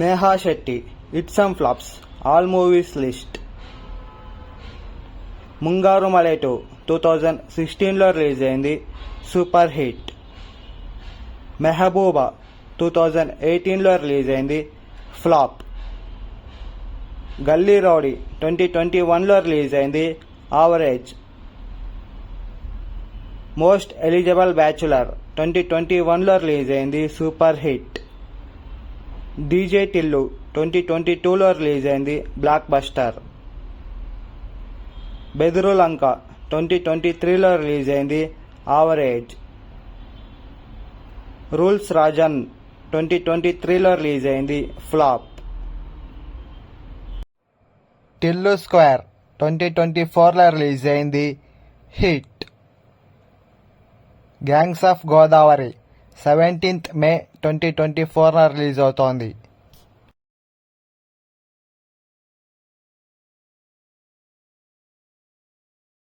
Neha Shetty, it's some flops, all movies list. Mungaru Malai 2016లో release అయింది, super hit. Mehbooba 2018లో రిలీజ్ అయింది, ఫ్లాప్. గల్లీ రౌడీ 2021లో రిలీజ్ అయింది, యావరేజ్. మోస్ట్ ఎలిజిబుల్ బ్యాచులర్ 2021లో రిలీజ్ అయింది, సూపర్ హిట్. డీజే టిల్లు 2022లో రిలీజ్ అయింది, బ్లాక్ బస్టర్. బెదురులంక 2023లో రిలీజ్ అయింది, యావరేజ్. రూల్స్ రాజన్ 2023లో రిలీజ్ అయింది, ఫ్లాప్. టిల్లు స్క్వేర్ 2024లో రిలీజ్ అయింది, hit. Gangs of Godavari 17th May 2024 release అవుతోంది.